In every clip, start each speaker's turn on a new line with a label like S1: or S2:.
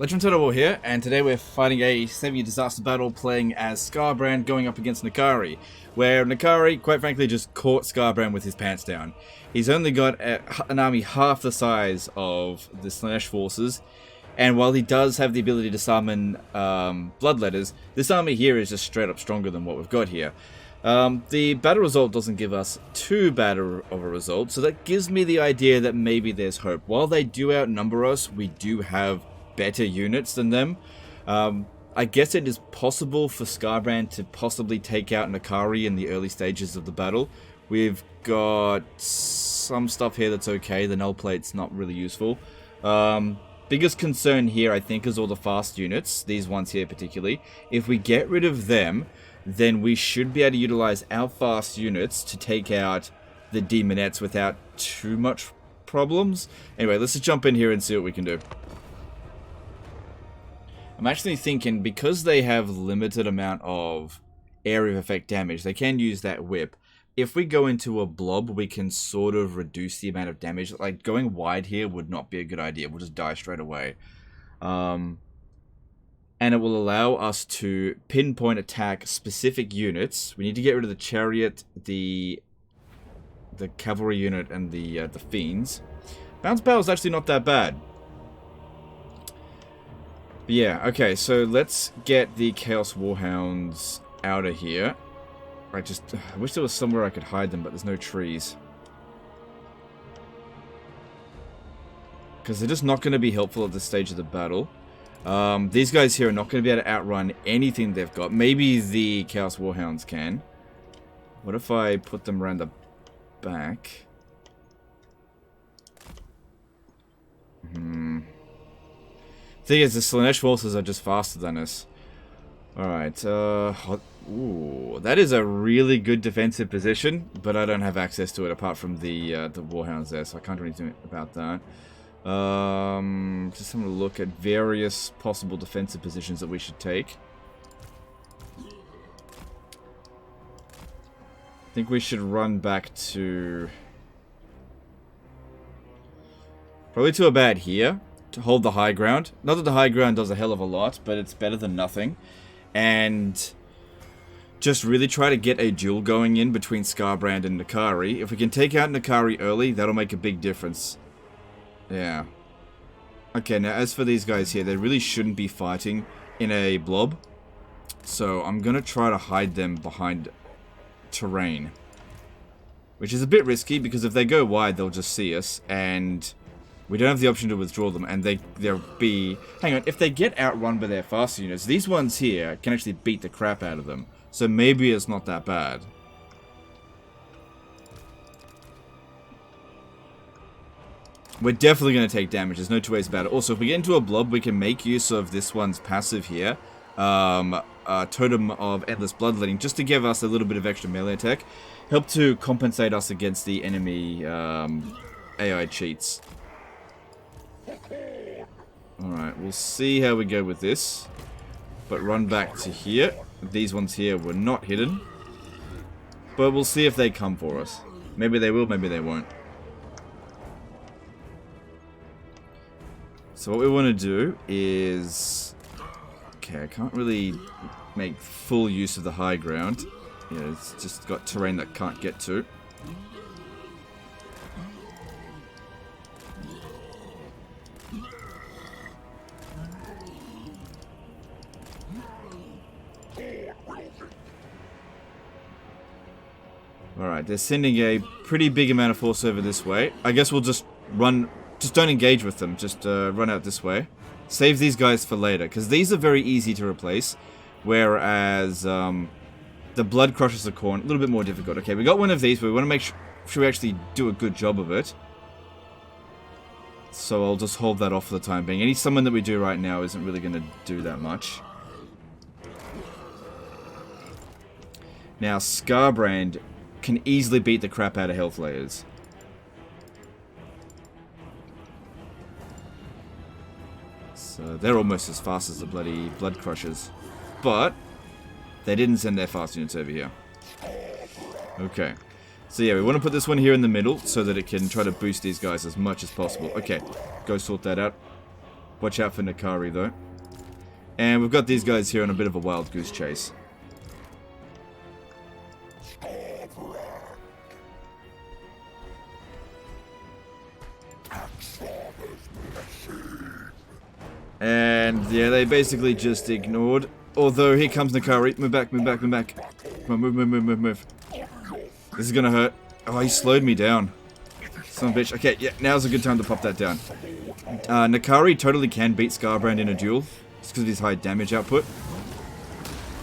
S1: Legend Total War here, and today we're fighting a semi-disaster battle playing as Skarbrand going up against Nakari, where Nakari, quite frankly, just caught Skarbrand with his pants down. He's only got an army half the size of the Slaanesh forces, and while he does have the ability to summon Bloodletters, this army here is just straight up stronger than what we've got here. The battle result doesn't give us too bad of a result, so that gives me the idea that maybe there's hope. While they do outnumber us, we do have better units than them. I guess it is possible for Skarbrand to possibly take out Nakari in the early stages of the battle. We've got some stuff here that's okay. The null plate's not really useful. Biggest concern here, I think, is all the fast units. These ones here particularly. If we get rid of them, then we should be able to utilize our fast units to take out the demonettes without too much problems. Anyway, let's just jump in here and see what we can do. I'm actually thinking, because they have limited amount of area of effect damage, they can use that whip. If we go into a blob, we can sort of reduce the amount of damage. Like, going wide here would not be a good idea. We'll just die straight away. And it will allow us to pinpoint attack specific units. We need to get rid of the chariot, the cavalry unit, and the fiends. Bounce Power is actually not that bad. But yeah, okay, so let's get the Chaos Warhounds out of here. I wish there was somewhere I could hide them, but there's no trees. Because they're just not going to be helpful at this stage of the battle. These guys here are not going to be able to outrun anything they've got. Maybe the Chaos Warhounds can. What if I put them around the back? Thing is, the Slaanesh forces are just faster than us. Alright, ooh, that is a really good defensive position, but I don't have access to it apart from the Warhounds there, so I can't do anything about that. Just having a look at various possible defensive positions that we should take. I think we should run back to... probably to about here, to hold the high ground. Not that the high ground does a hell of a lot, but it's better than nothing. And just really try to get a duel going in between Skarbrand and Nakari. If we can take out Nakari early, that'll make a big difference. Yeah. Okay, now as for these guys here, they really shouldn't be fighting in a blob. So I'm going to try to hide them behind terrain. Which is a bit risky, because if they go wide, they'll just see us. And we don't have the option to withdraw them. And they'll be... hang on, if they get outrun by their fast units, these ones here can actually beat the crap out of them. So maybe it's not that bad. We're definitely going to take damage. There's no two ways about it. Also, if we get into a blob, we can make use of this one's passive here. Totem of Endless Bloodletting, just to give us a little bit of extra melee attack. Help to compensate us against the enemy AI cheats. Alright, we'll see how we go with this. But run back to here. These ones here were not hidden. But we'll see if they come for us. Maybe they will, maybe they won't. So what we want to do is... okay, I can't really make full use of the high ground. Yeah, it's just got terrain that can't get to. Alright, they're sending a pretty big amount of force over this way. I guess we'll just run... just don't engage with them, just run out this way. Save these guys for later, because these are very easy to replace. Whereas the Blood Crushers of Khorne, a little bit more difficult. Okay, we got one of these, but we want to make sure we actually do a good job of it. So I'll just hold that off for the time being. Any summon that we do right now isn't really going to do that much. Now, Skarbrand can easily beat the crap out of Health Layers. So they're almost as fast as the bloody Blood Crushers. But they didn't send their fast units over here. Okay. So yeah, we want to put this one here in the middle so that it can try to boost these guys as much as possible. Okay, go sort that out. Watch out for Nakari, though. And we've got these guys here on a bit of a wild goose chase. And yeah, they basically just ignored. Although, here comes Nakari. Move back, move back, move back. Come on, move, move, move, move, move. This is gonna hurt. Oh, he slowed me down. Son of a bitch. Okay, yeah, now's a good time to pop that down. Nakari totally can beat Scarbrand in a duel. Just because of his high damage output.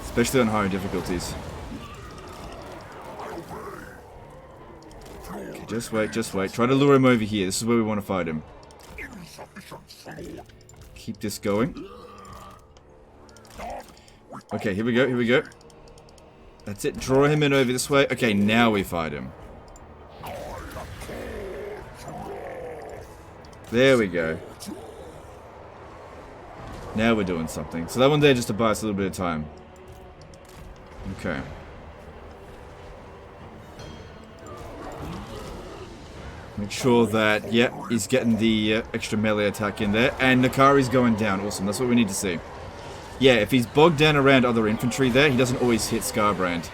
S1: Especially on higher difficulties. Okay, just wait, just wait. Try to lure him over here. This is where we want to fight him. Keep this going. Okay, here we go, here we go. That's it. Draw him in over this way. Okay, now we fight him. There we go. Now we're doing something. So that one there just to buy us a little bit of time. Okay. Make sure that, yeah, he's getting the extra melee attack in there. And Nakari's going down. Awesome, that's what we need to see. Yeah, if he's bogged down around other infantry there, he doesn't always hit Scarbrand.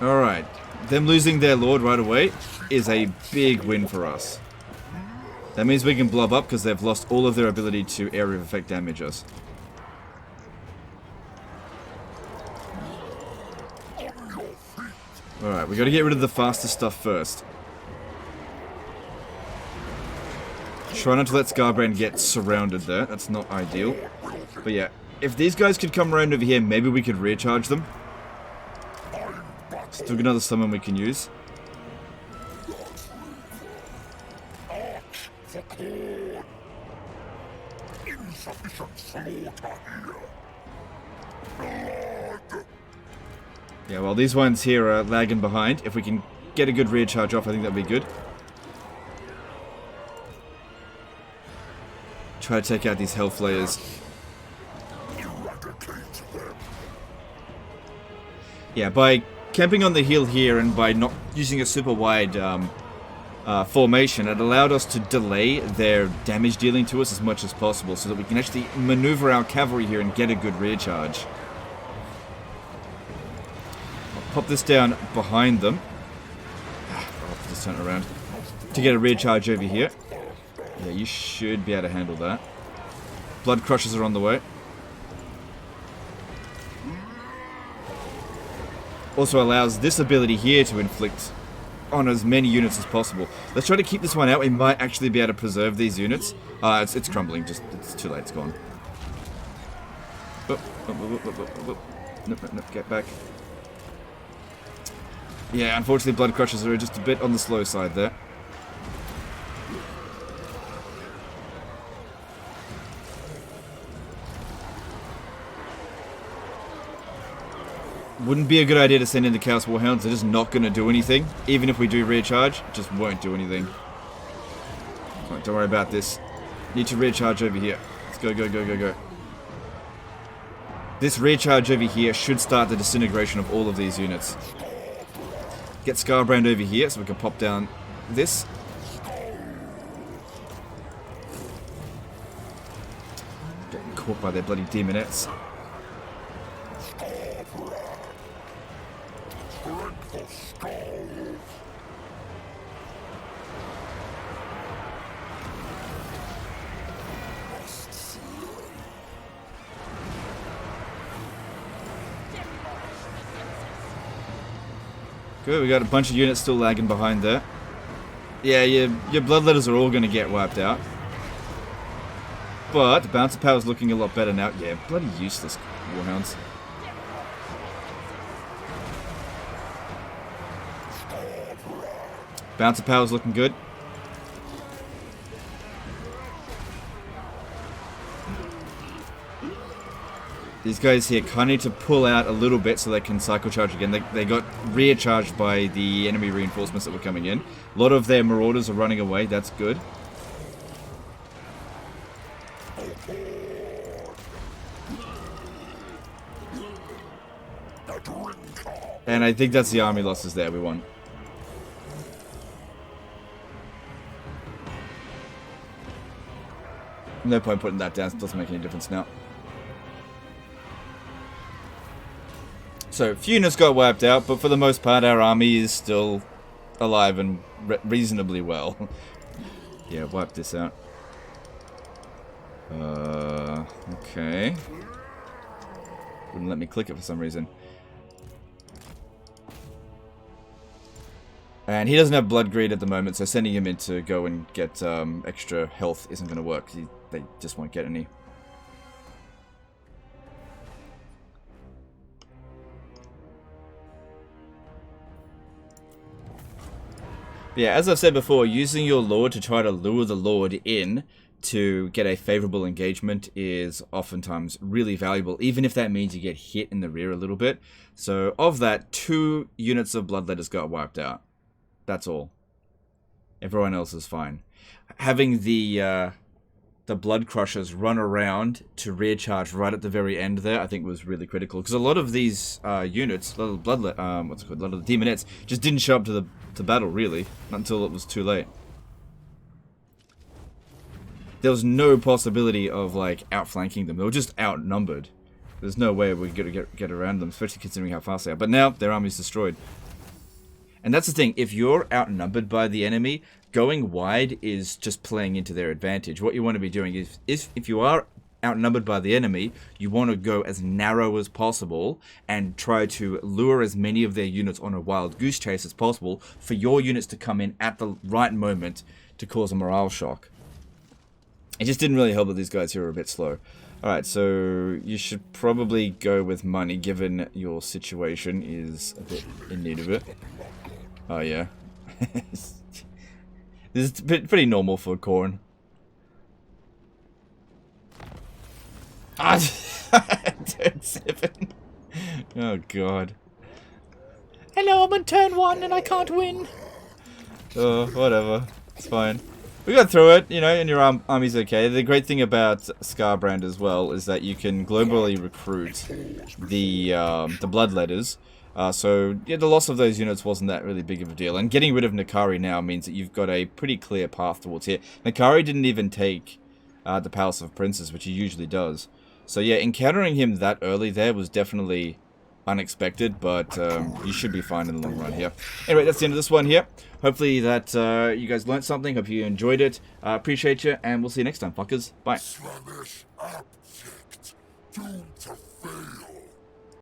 S1: Alright. Them losing their lord right away is a big win for us. That means we can blob up because they've lost all of their ability to area of effect damage us. Alright, we got to get rid of the faster stuff first. Try not to let Scarbrand get surrounded there. That's not ideal. But yeah, if these guys could come around over here, maybe we could recharge them. Still got another summon we can use. Yeah, well, these ones here are lagging behind. If we can get a good recharge off, I think that'd be good. Try to take out these health layers. Yeah, by camping on the hill here and by not using a super wide formation, it allowed us to delay their damage dealing to us as much as possible so that we can actually maneuver our cavalry here and get a good recharge. I'll pop this down behind them. I'll just turn it around to get a recharge over here. Yeah, you should be able to handle that. Blood crushers are on the way. Also allows this ability here to inflict on as many units as possible. Let's try to keep this one out. We might actually be able to preserve these units. It's crumbling. Just it's too late. It's gone. Oh, no, get back. Yeah, unfortunately, blood crushers are just a bit on the slow side there. Wouldn't be a good idea to send in the Chaos Warhounds. They're just not going to do anything. Even if we do recharge, just won't do anything. Right, don't worry about this. Need to recharge over here. Let's go, go, go, go, go. This recharge over here should start the disintegration of all of these units. Get Scarbrand over here so we can pop down this. Getting caught by their bloody demonettes. Good, we got a bunch of units still lagging behind there. Yeah, your bloodletters are all going to get wiped out. But the bouncer power's looking a lot better now. Yeah, bloody useless warhounds. Bouncer power's looking good. These guys here kind of need to pull out a little bit so they can cycle charge again. They got recharged by the enemy reinforcements that were coming in. A lot of their marauders are running away. That's good. And I think that's the army losses there we want. No point putting that down. It doesn't make any difference now. So, few units got wiped out, but for the most part, our army is still alive and reasonably well. Yeah, wipe this out. Okay. Wouldn't let me click it for some reason. And he doesn't have blood greed at the moment, so sending him in to go and get extra health isn't going to work. They just won't get any. Yeah, as I've said before, using your lord to try to lure the lord in to get a favorable engagement is oftentimes really valuable, even if that means you get hit in the rear a little bit. So of that, 2 units of bloodletters got wiped out. That's all. Everyone else is fine. Having the blood crushers run around to rear charge right at the very end there, I think was really critical, because a lot of these units, a lot of a lot of the demonettes just didn't show up to the battle really, not until it was too late. There was no possibility of like outflanking them. They were just outnumbered. There's no way we're gonna get around them, especially considering how fast they are. But now their army's destroyed. And that's the thing, if you're outnumbered by the enemy, going wide is just playing into their advantage. What you want to be doing is, if you are outnumbered by the enemy, you want to go as narrow as possible and try to lure as many of their units on a wild goose chase as possible for your units to come in at the right moment to cause a morale shock. It just didn't really help that these guys here are a bit slow. Alright, so you should probably go with money, given your situation is a bit in need of it. Oh yeah. This is pretty normal for Khorne. Ah, turn 7. Oh god. Hello, I'm on turn 1 and I can't win. Oh, whatever. It's fine. We got through it, you know, and your army's okay. The great thing about Scarbrand as well is that you can globally recruit the bloodletters. So, yeah, the loss of those units wasn't that really big of a deal. And getting rid of Nakari now means that you've got a pretty clear path towards here. Nakari didn't even take the Palace of Princes, which he usually does. So, yeah, encountering him that early there was definitely unexpected, but you should be fine in the long run here. Anyway, that's the end of this one here. Hopefully that you guys learned something. Hope you enjoyed it. Appreciate you, and we'll see you next time, fuckers. Bye.
S2: Slaanesh abject, doomed to fail.